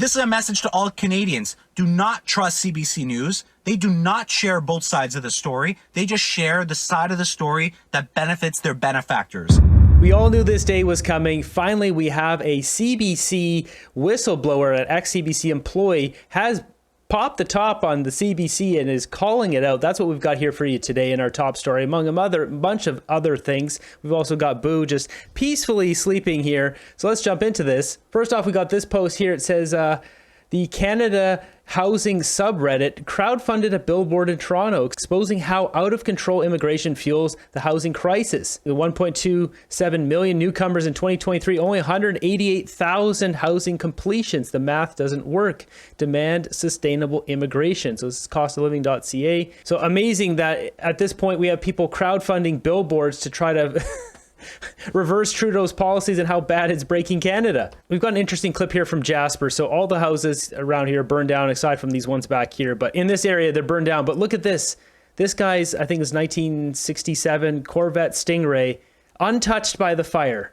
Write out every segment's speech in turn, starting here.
This is a message to all Canadians. Do not trust CBC News. They do not share both sides of the story. They just share the side of the story that benefits their benefactors. We all knew this day was coming. Finally, we have a CBC whistleblower, an ex-CBC employee, has popped the top on the CBC and is calling it out. That's what we've got here for you today in our top story, among a bunch of other things. We've also got Boo just peacefully sleeping here. So let's jump into this. First off, we got this post here. It says, the Canada Housing subreddit crowdfunded a billboard in Toronto exposing how out of control immigration fuels the housing crisis. The 1.27 million newcomers in 2023, only 188,000 housing completions. The math doesn't work. Demand sustainable immigration. So this is costofliving.ca. So amazing that at this point we have people crowdfunding billboards to try to reverse Trudeau's policies and how bad it's breaking Canada. We've got an interesting clip here from Jasper. So all the houses around here burned down aside from these ones back here. But in this area, they're burned down. But look at this. This guy's, I think it's 1967 Corvette Stingray, untouched by the fire.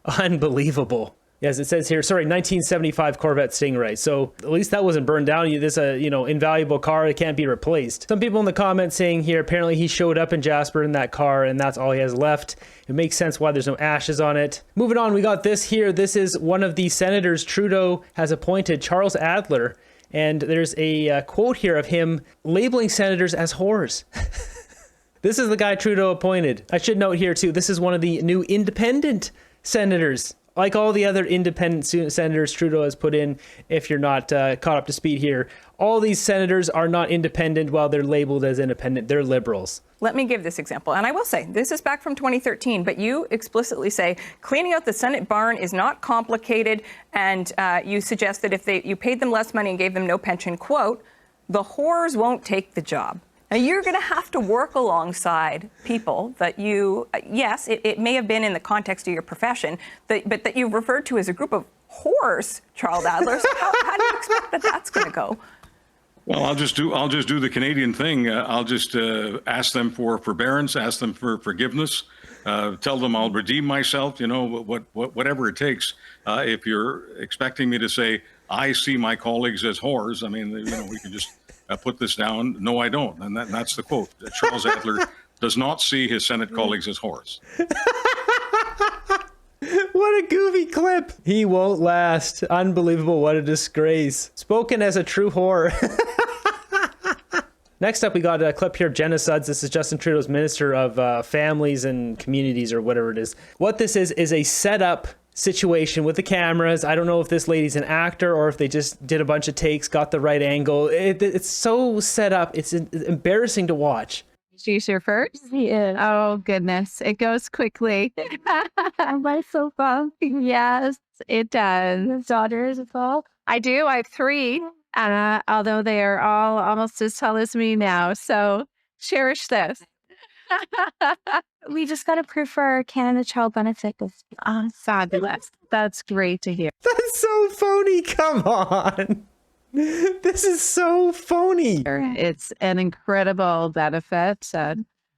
Unbelievable. Yes, it says here, sorry, 1975 Corvette Stingray. So at least that wasn't burned down. This invaluable car. It can't be replaced. Some people in the comments saying here, apparently he showed up in Jasper in that car and that's all he has left. It makes sense why there's no ashes on it. Moving on, we got this here. This is one of the senators Trudeau has appointed, Charles Adler. And there's a quote here of him labeling senators as whores. This is the guy Trudeau appointed. I should note here too, this is one of the new independent senators. Like all the other independent senators Trudeau has put in, if you're not caught up to speed here, all these senators are not independent while they're labeled as independent. They're liberals. Let me give this example. And I will say, this is back from 2013, but you explicitly say cleaning out the Senate barn is not complicated. And you suggest that if you paid them less money and gave them no pension, quote, the whores won't take the job. Now, you're going to have to work alongside people that you, yes, it may have been in the context of your profession, but that you've referred to as a group of whores, Charles Adler. So how do you expect that that's going to go? Well, I'll just do the Canadian thing. I'll just ask them for forbearance, ask them for forgiveness, tell them I'll redeem myself, whatever it takes. If you're expecting me to say, I see my colleagues as whores, I mean, we can just put this down. No, I don't. And that's the quote. Charles Adler does not see his Senate colleagues as whores. What a goofy clip. He won't last. Unbelievable. What a disgrace. Spoken as a true whore. Next up, we got a clip here of Jenna Sudds. This is Justin Trudeau's Minister of Families and Communities, or whatever it is. What this is a setup situation with the cameras. I don't know if this lady's an actor or if they just did a bunch of takes, got the right angle. It's so set up. It's embarrassing to watch. She's your first? Yeah. Oh, goodness. It goes quickly. My so fun. Yes, it does. Daughters as well? I do. I have 3, although they are all almost as tall as me now. So cherish this. We just got approved for our Canada Child Benefit. Fabulous. That's great to hear. That's so phony. Come on. This is so phony. It's an incredible benefit.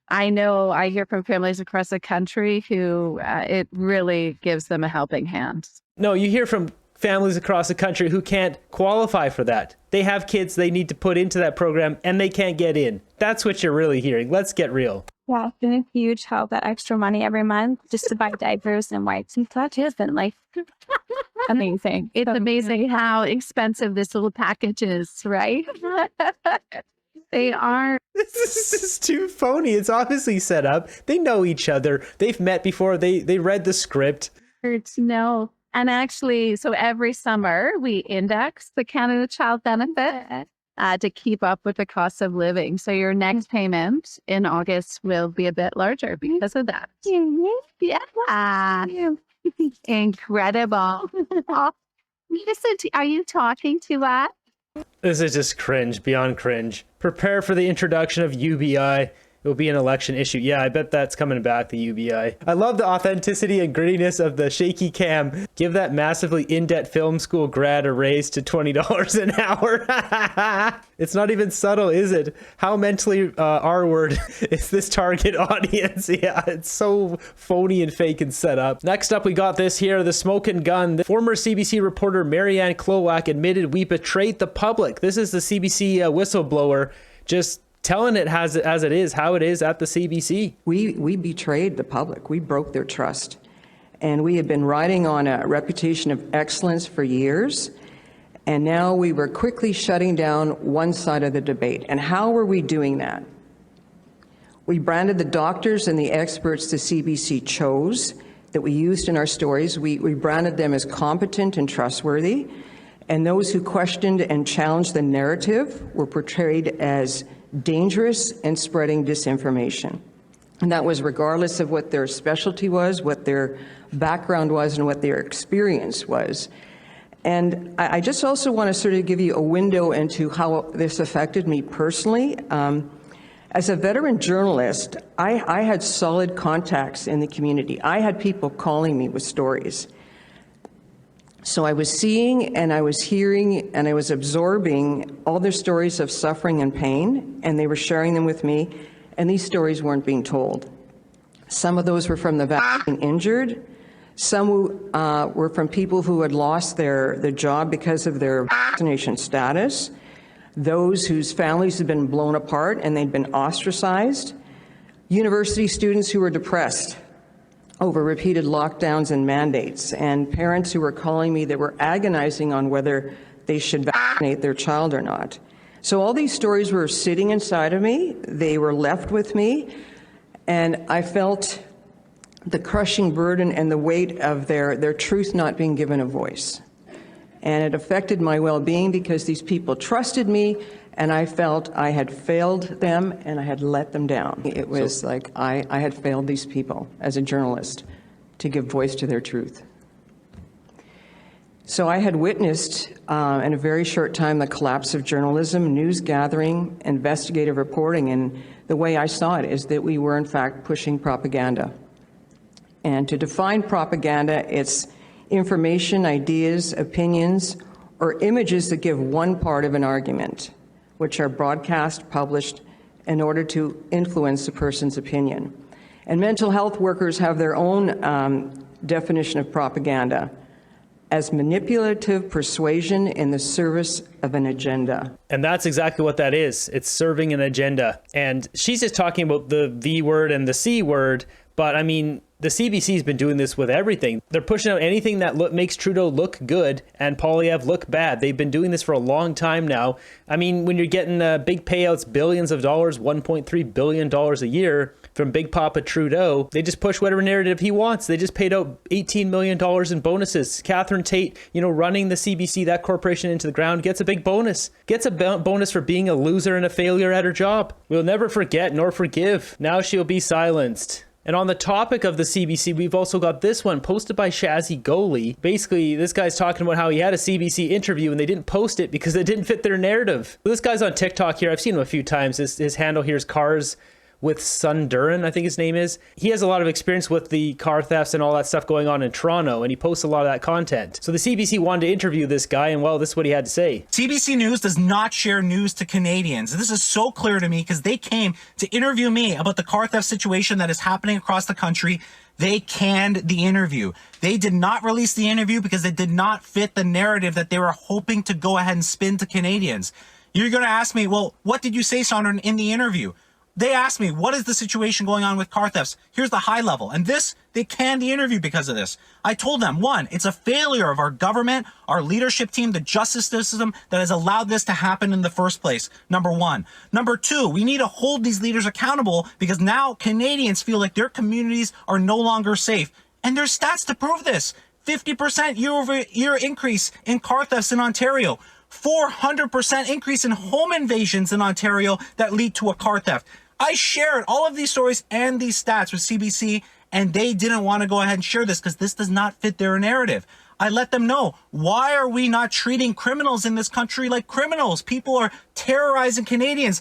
I know I hear from families across the country who it really gives them a helping hand. No, you hear from families across the country who can't qualify for that. They have kids they need to put into that program and they can't get in. That's what you're really hearing. Let's get real. Yeah, it's been a huge help, that extra money every month just to buy diapers and wipes and such. It's been like amazing. It's amazing how expensive this little package is, right? They are. This is too phony. It's obviously set up. They know each other. They've met before. They read the script. No. And actually, so every summer we index the Canada Child Benefit to keep up with the cost of living. So your next payment in August will be a bit larger because of that. Yeah. Incredible. Listen, are you talking to us? This is just cringe, beyond cringe. Prepare for the introduction of UBI. It will be an election issue. Yeah, I bet that's coming back, the UBI. I love the authenticity and grittiness of the shaky cam. Give that massively in-debt film school grad a raise to $20 an hour. It's not even subtle, is it? How mentally R-word is this target audience? Yeah, it's so phony and fake and set up. Next up, we got this here, the smoke and gun. The former CBC reporter Marianne Klowak admitted we betrayed the public. This is the CBC whistleblower just telling it as it is, how it is at the CBC. We betrayed the public. We broke their trust. And we had been riding on a reputation of excellence for years. And now we were quickly shutting down one side of the debate. And how were we doing that? We branded the doctors and the experts the CBC chose that we used in our stories. We branded them as competent and trustworthy. And those who questioned and challenged the narrative were portrayed as dangerous and spreading disinformation. And that was regardless of what their specialty was, what their background was, and what their experience was. And I just also want to sort of give you a window into how this affected me personally. As a veteran journalist, I had solid contacts in the community. I had people calling me with stories. So I was seeing and I was hearing and I was absorbing all their stories of suffering and pain, and they were sharing them with me, and these stories weren't being told. Some of those were from the vaccine injured. Some were from people who had lost their job because of their vaccination status. Those whose families had been blown apart and they'd been ostracized. University students who were depressed over repeated lockdowns and mandates, and parents who were calling me that were agonizing on whether they should vaccinate their child or not. So all these stories were sitting inside of me. They were left with me, and I felt the crushing burden and the weight of their truth not being given a voice. And it affected my well-being because these people trusted me, and I felt I had failed them and I had let them down. It was like I had failed these people as a journalist to give voice to their truth. So I had witnessed in a very short time the collapse of journalism, news gathering, investigative reporting, and the way I saw it is that we were in fact pushing propaganda. And to define propaganda, it's information, ideas, opinions, or images that give one part of an argument, which are broadcast, published, in order to influence a person's opinion. And mental health workers have their own definition of propaganda as manipulative persuasion in the service of an agenda. And that's exactly what that is. It's serving an agenda. And she's just talking about the V word and the C word, but I mean, the CBC has been doing this with everything. They're pushing out anything that makes Trudeau look good and Poilievre look bad. They've been doing this for a long time now. I mean, when you're getting big payouts, billions of dollars, $1.3 billion a year from Big Papa Trudeau, they just push whatever narrative he wants. They just paid out $18 million in bonuses. Catherine Tate, running the CBC, that corporation, into the ground, gets a big bonus. Gets a bonus for being a loser and a failure at her job. We'll never forget nor forgive. Now she'll be silenced. And on the topic of the CBC, we've also got this one posted by Shazzy Goalie. Basically, this guy's talking about how he had a CBC interview and they didn't post it because it didn't fit their narrative. This guy's on TikTok here. I've seen him a few times. His handle here is Cars with Sunduran, I think his name is. He has a lot of experience with the car thefts and all that stuff going on in Toronto, and he posts a lot of that content. So the CBC wanted to interview this guy, and well, this is what he had to say. CBC News does not share news to Canadians. This is so clear to me because they came to interview me about the car theft situation that is happening across the country. They canned the interview. They did not release the interview because it did not fit the narrative that they were hoping to go ahead and spin to Canadians. You're going to ask me, well, what did you say, Sondra, in the interview? They asked me, what is the situation going on with car thefts? Here's the high level. And they canned the interview because of this. I told them, one, it's a failure of our government, our leadership team, the justice system that has allowed this to happen in the first place. Number one. Number two, we need to hold these leaders accountable because now Canadians feel like their communities are no longer safe. And there's stats to prove this. 50% year-over-year increase in car thefts in Ontario. 400% increase in home invasions in Ontario that lead to a car theft. I shared all of these stories and these stats with CBC, and they didn't want to go ahead and share this because this does not fit their narrative. I let them know, why are we not treating criminals in this country like criminals? People are terrorizing Canadians.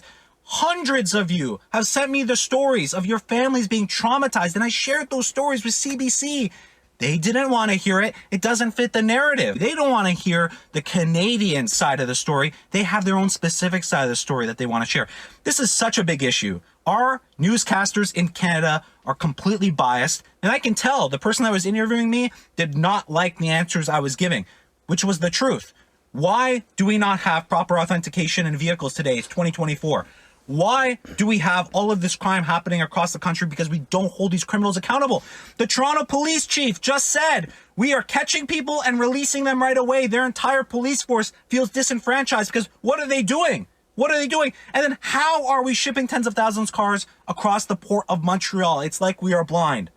Hundreds of you have sent me the stories of your families being traumatized, and I shared those stories with CBC. They didn't want to hear it. It doesn't fit the narrative. They don't want to hear the Canadian side of the story. They have their own specific side of the story that they want to share. This is such a big issue. Our newscasters in Canada are completely biased, and I can tell the person that was interviewing me did not like the answers I was giving, which was the truth. Why do we not have proper authentication in vehicles today? It's 2024. Why do we have all of this crime happening across the country? Because we don't hold these criminals accountable. The Toronto police chief just said, we are catching people and releasing them right away. Their entire police force feels disenfranchised because what are they doing? What are they doing? And then how are we shipping tens of thousands of cars across the port of Montreal? It's like we are blind.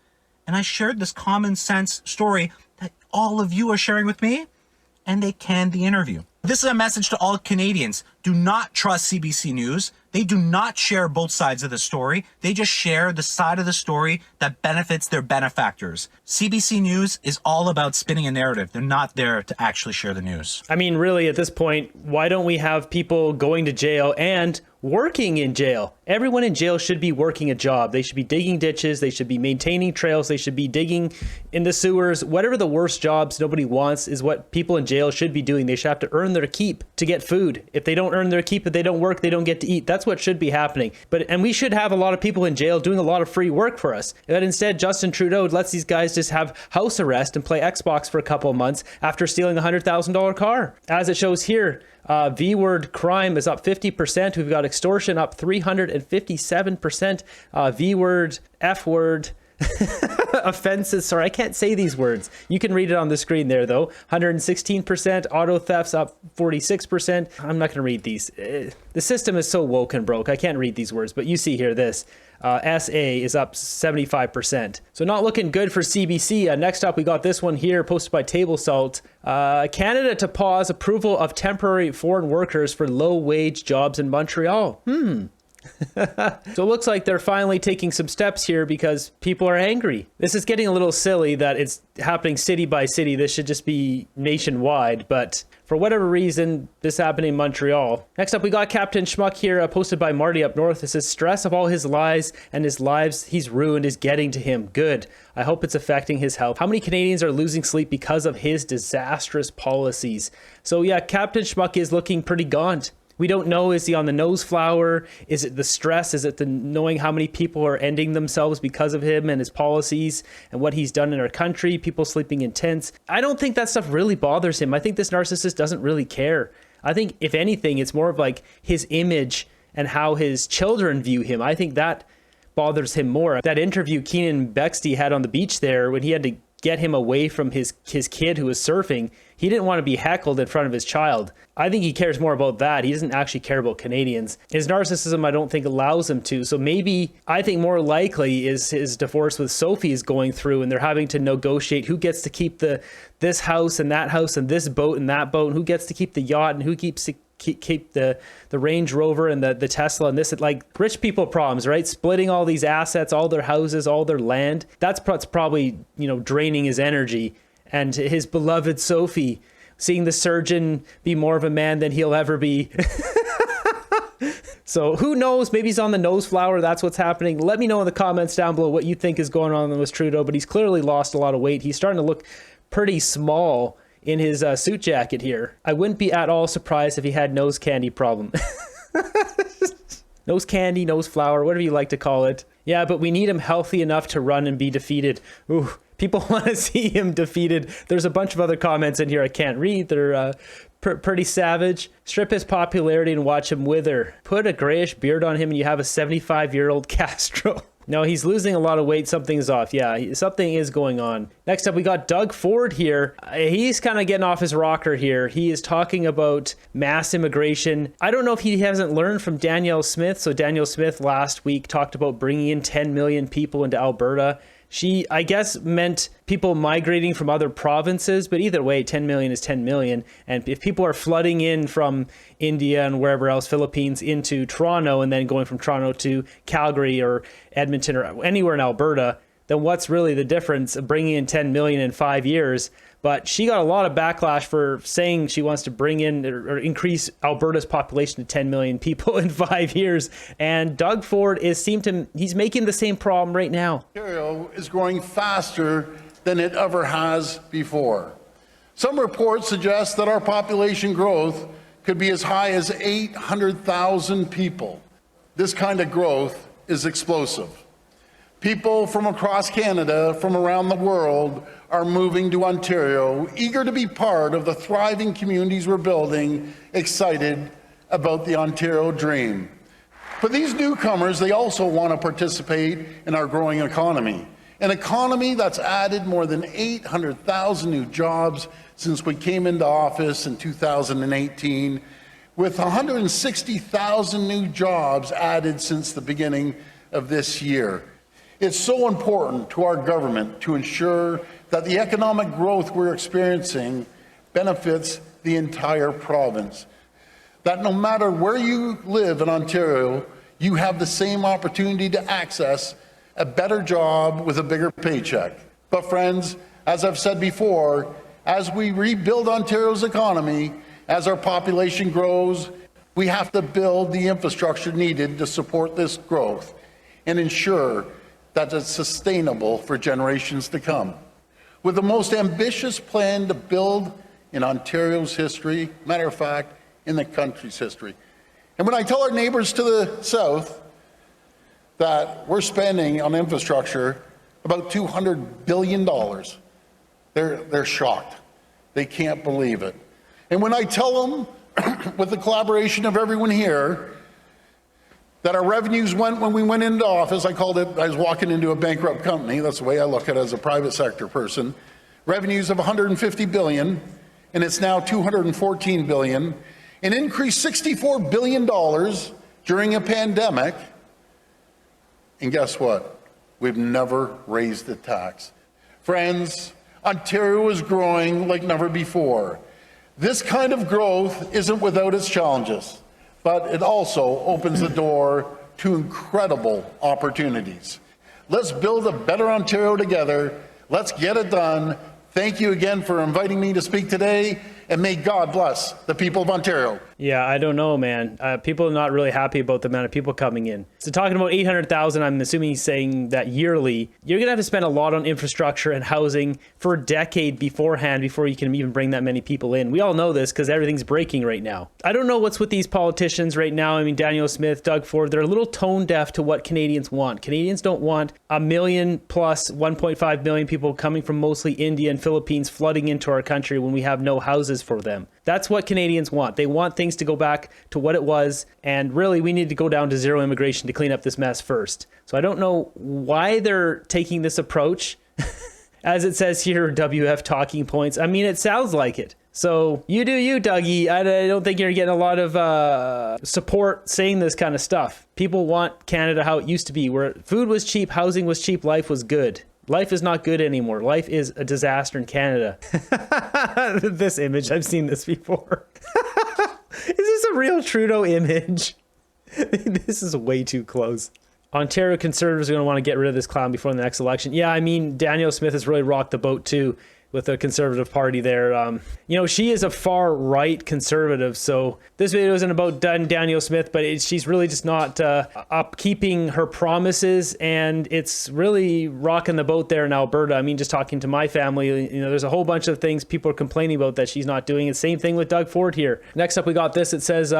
And I shared this common sense story that all of you are sharing with me, and they canned the interview. This is a message to all Canadians. Do not trust CBC News. They do not share both sides of the story. They just share the side of the story that benefits their benefactors. CBC News is all about spinning a narrative. They're not there to actually share the news. I mean, really, at this point, why don't we have people going to jail and working in jail? Everyone in jail should be working a job. They should be digging ditches. They should be maintaining trails. They should be digging in the sewers. Whatever the worst jobs nobody wants is what people in jail should be doing. They should have to earn their keep to get food. If they don't earn their keep, if they don't work, they don't get to eat. That's what should be happening. And we should have a lot of people in jail doing a lot of free work for us. But instead, Justin Trudeau lets these guys just have house arrest and play Xbox for a couple of months after stealing a $100,000 car. As it shows here, V-word crime is up 50%. We've got extortion up 357%. V-word, F-word, offenses. Sorry, I can't say these words. You can read it on the screen there, though. 116%. Auto thefts up 46%. I'm not going to read these. The system is so woke and broke. I can't read these words, but you see here this. SA is up 75%. So not looking good for CBC. Next up, we got this one here posted by Table Salt. Canada to pause approval of temporary foreign workers for low-wage jobs in Montreal. So it looks like they're finally taking some steps here because people are angry. This is getting a little silly that it's happening city by city. This should just be nationwide, but for whatever reason, this happened in Montreal. Next up, we got Captain Schmuck here, posted by Marty up north. It says, stress of all his lies and his lives he's ruined is getting to him. Good. I hope it's affecting his health. How many Canadians are losing sleep because of his disastrous policies? So yeah, Captain Schmuck is looking pretty gaunt. We don't know, is he on the nose flower? Is it the stress? Is it the knowing how many people are ending themselves because of him and his policies and what he's done in our country? People sleeping in tents. I don't think that stuff really bothers him. I think this narcissist doesn't really care. I think if anything, it's more of like his image and how his children view him. I think that bothers him more. That interview Keenan Bexty had on the beach there when he had to get him away from his kid who was surfing. He didn't want to be heckled in front of his child. I think he cares more about that. He doesn't actually care about Canadians. His narcissism, I don't think, allows him to. So maybe, I think more likely is his divorce with Sophie is going through and they're having to negotiate who gets to keep this house and this boat and that boat, and who gets to keep the yacht and who keeps to keep the Range Rover and the Tesla and this, like rich people problems, right? Splitting all these assets, all their houses, all their land. That's probably, draining his energy. And his beloved Sophie, seeing the surgeon be more of a man than he'll ever be. So who knows? Maybe he's on the nose flower. That's what's happening. Let me know in the comments down below what you think is going on with Trudeau. But he's clearly lost a lot of weight. He's starting to look pretty small in his suit jacket here. I wouldn't be at all surprised if he had nose candy problem. Nose candy, nose flower, whatever you like to call it. Yeah, but we need him healthy enough to run and be defeated. Ooh, people want to see him defeated. There's a bunch of other comments in here I can't read. They're pretty savage. Strip his popularity and watch him wither. Put a grayish beard on him and you have a 75-year-old Castro. No, he's losing a lot of weight. Something's off. Yeah, something is going on. Next up, we got Doug Ford here. He's kind of getting off his rocker here. He is talking about mass immigration. I don't know if he hasn't learned from Danielle Smith. So Danielle Smith last week talked about bringing in 10 million people into Alberta. She, I guess, meant people migrating from other provinces, but either way, 10 million is 10 million. And if people are flooding in from India and wherever else, Philippines, into Toronto, and then going from Toronto to Calgary or Edmonton or anywhere in Alberta, then what's really the difference of bringing in 10 million in 5 years? But she got a lot of backlash for saying she wants to bring in or increase Alberta's population to 10 million people in 5 years. And Doug Ford he's making the same problem right now. Ontario is growing faster than it ever has before. Some reports suggest that our population growth could be as high as 800,000 people. This kind of growth is explosive. People from across Canada, from around the world, are moving to Ontario, eager to be part of the thriving communities we're building, excited about the Ontario dream. But these newcomers, they also want to participate in our growing economy, an economy that's added more than 800,000 new jobs since we came into office in 2018, with 160,000 new jobs added since the beginning of this year. It's so important to our government to ensure that the economic growth we're experiencing benefits the entire province. That no matter where you live in Ontario, you have the same opportunity to access a better job with a bigger paycheck. But friends, as I've said before, as we rebuild Ontario's economy, as our population grows, we have to build the infrastructure needed to support this growth and ensure that it's sustainable for generations to come. With the most ambitious plan to build in Ontario's history, matter of fact, in the country's history. And when I tell our neighbors to the south that we're spending on infrastructure about $200 billion, they're shocked. They can't believe it. And when I tell them, with the collaboration of everyone here, that our revenues went when we went into office, I was walking into a bankrupt company, that's the way I look at it as a private sector person, revenues of $150 billion, and it's now $214 billion, and increased $64 billion during a pandemic. And guess what? We've never raised the tax. Friends, Ontario is growing like never before. This kind of growth isn't without its challenges, but it also opens the door to incredible opportunities. Let's build a better Ontario together. Let's get it done. Thank you again for inviting me to speak today, and may God bless the people of Ontario. Yeah, I don't know, man. People are not really happy about the amount of people coming in. So talking about 800,000, I'm assuming he's saying that yearly, you're going to have to spend a lot on infrastructure and housing for a decade beforehand before you can even bring that many people in. We all know this because everything's breaking right now. I don't know what's with these politicians right now. I mean, Daniel Smith, Doug Ford, they're a little tone deaf to what Canadians want. Canadians don't want a million plus 1.5 million people coming from mostly India and Philippines flooding into our country when we have no houses for them. That's what Canadians want. They want things to go back to what it was, and really we need to go down to zero immigration to clean up this mess first. So I don't know why they're taking this approach. As it says here, WF talking points. I mean, it sounds like it. So you do you, Dougie. I don't think you're getting a lot of support saying this kind of stuff. People want Canada how it used to be, where food was cheap, housing was cheap, life was good. Life is not good anymore. Life is a disaster in Canada. This image, I've seen this before. Is this a real Trudeau image? This is way too close. Ontario Conservatives are going to want to get rid of this clown before the next election. Yeah, I mean, Danielle Smith has really rocked the boat too with the Conservative Party there. You know, she is a far right conservative, so this video isn't about Danielle Smith, but she's really just not upkeeping her promises, and it's really rocking the boat there in Alberta. I mean, just talking to my family, you know, there's a whole bunch of things people are complaining about that she's not doing. The same thing with Doug Ford here. Next up, we got this. It says,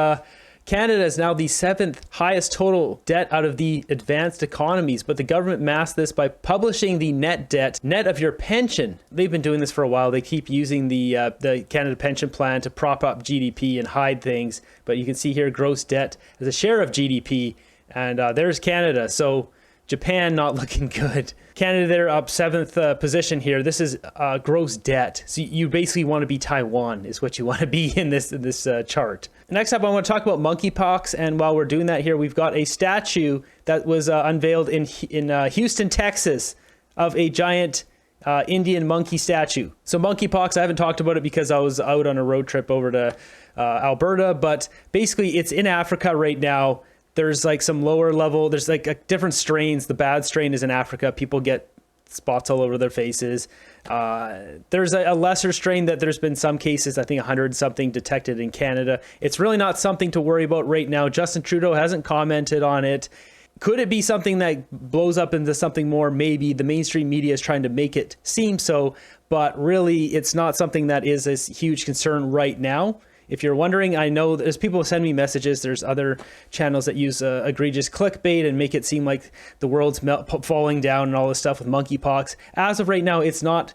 Canada is now the 7th highest total debt out of the advanced economies, but the government masked this by publishing the net debt, net of your pension. They've been doing this for a while. They keep using the Canada Pension Plan to prop up GDP and hide things, but you can see here gross debt as a share of GDP, and there's Canada. So Japan not looking good. Canada, they're up 7th position here. This is gross debt. So you basically want to be Taiwan is what you want to be in this chart. Next up, I want to talk about monkeypox. And while we're doing that here, we've got a statue that was unveiled in Houston, Texas, of a giant Indian monkey statue. So monkeypox, I haven't talked about it because I was out on a road trip over to Alberta, but basically it's in Africa right now. There's like some lower level, there's like different strains. The bad strain is in Africa. People get spots all over their faces. There's a lesser strain that there's been some cases, I think 100 something detected in Canada. It's really not something to worry about right now. Justin Trudeau hasn't commented on it. Could it be something that blows up into something more? Maybe. The mainstream media is trying to make it seem so, but really it's not something that is a huge concern right now. If you're wondering, I know there's people who send me messages. There's other channels that use egregious clickbait and make it seem like the world's falling down and all this stuff with monkeypox. As of right now, it's not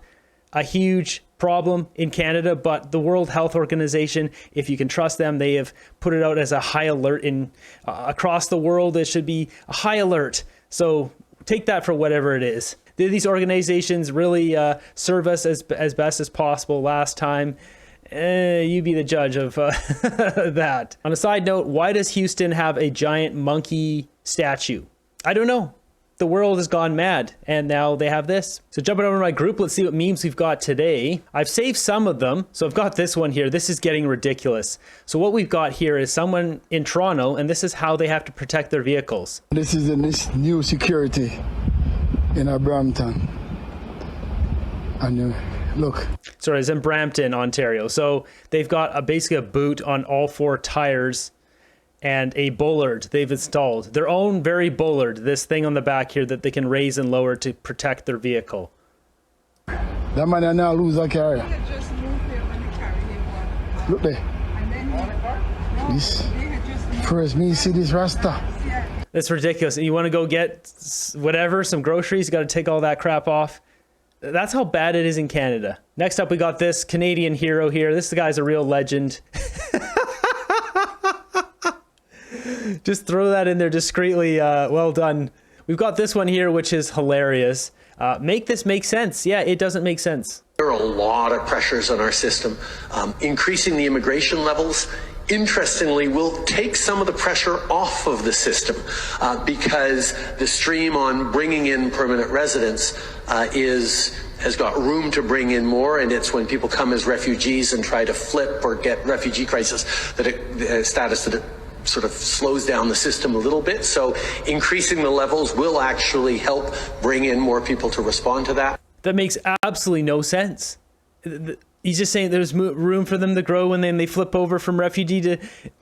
a huge problem in Canada, but the World Health Organization, if you can trust them, they have put it out as a high alert in across the world. It should be a high alert. So take that for whatever it is. Did these organizations really serve us as best as possible last time? You be the judge of that. On a side note, why does Houston have a giant monkey statue? I don't know. The world has gone mad, and now they have this. So jumping over to my group, let's see what memes we've got today. I've saved some of them. So I've got this one here. This is getting ridiculous. So what we've got here is someone in Toronto, and this is how they have to protect their vehicles. This is this new security in our Brampton. And look. Sorry, it's in Brampton, Ontario. So they've got basically a boot on all 4 tires and a bollard they've installed. Their own very bollard, this thing on the back here that they can raise and lower to protect their vehicle. That man I now lose a carrier. Look there. This first me see this Rasta. That's ridiculous. You want to go get whatever, some groceries, you got to take all that crap off. That's how bad it is in Canada. Next up, we got this Canadian hero here. This guy's a real legend. Just throw that in there discreetly. Well done. We've got this one here, which is hilarious. Make this make sense. Yeah, it doesn't make sense. There are a lot of pressures on our system. Increasing the immigration levels, interestingly, will take some of the pressure off of the system because the stream on bringing in permanent residents has got room to bring in more, and it's when people come as refugees and try to flip or get refugee crisis status that it sort of slows down the system a little bit. So increasing the levels will actually help bring in more people to respond to that. That makes absolutely no sense. He's just saying there's room for them to grow and then they flip over from refugee to...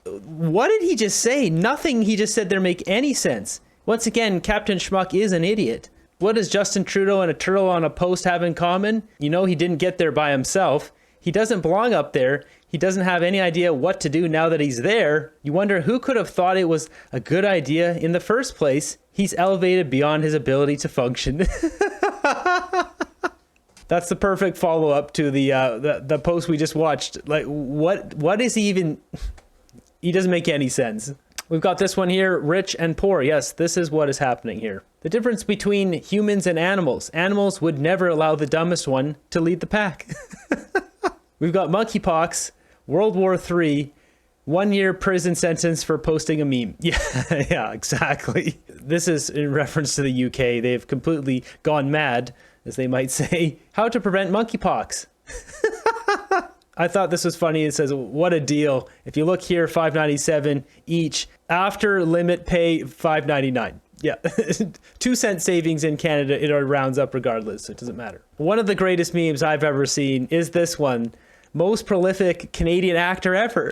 What did he just say? Nothing he just said there make any sense. Once again, Captain Schmuck is an idiot. What does Justin Trudeau and a turtle on a post have in common? You know, he didn't get there by himself. He doesn't belong up there. He doesn't have any idea what to do now that he's there. You wonder who could have thought it was a good idea in the first place. He's elevated beyond his ability to function. That's the perfect follow-up to the post we just watched. Like, what is he even... He doesn't make any sense. We've got this one here, rich and poor. Yes, this is what is happening here. The difference between humans and animals. Animals would never allow the dumbest one to lead the pack. We've got monkeypox, World War III, 1-year prison sentence for posting a meme. Yeah, exactly. This is in reference to the UK. They've completely gone mad, as they might say. How to prevent monkeypox. I thought this was funny. It says, what a deal. If you look here, $5.97 each. After limit pay, $5.99. Yeah, 2-cent savings in Canada. It rounds up regardless. So it doesn't matter. One of the greatest memes I've ever seen is this one. Most prolific Canadian actor ever.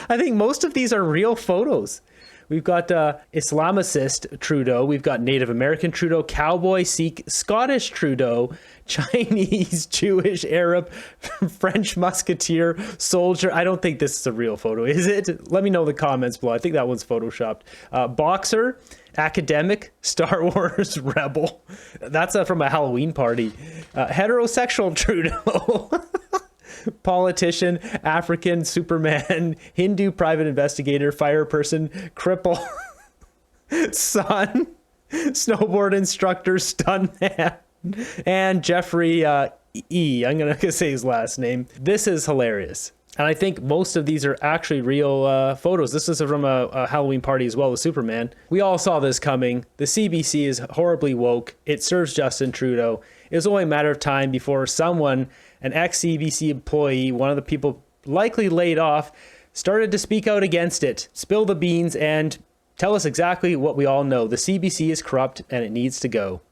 I think most of these are real photos. We've got Islamicist Trudeau. We've got Native American Trudeau, Cowboy, Sikh, Scottish Trudeau, Chinese, Jewish, Arab, French Musketeer, soldier. I don't think this is a real photo, is it? Let me know in the comments below. I think that one's photoshopped. Boxer, academic, Star Wars, rebel. That's from a Halloween party. Heterosexual Trudeau. Politician, African, Superman, Hindu private investigator, fire person, cripple, son, snowboard instructor, stuntman, and Jeffrey E. I'm going to say his last name. This is hilarious. And I think most of these are actually real photos. This is from a Halloween party as well with Superman. We all saw this coming. The CBC is horribly woke. It serves Justin Trudeau. It was only a matter of time before someone, an ex-CBC employee, one of the people likely laid off, started to speak out against it, spill the beans, and tell us exactly what we all know. The CBC is corrupt and it needs to go.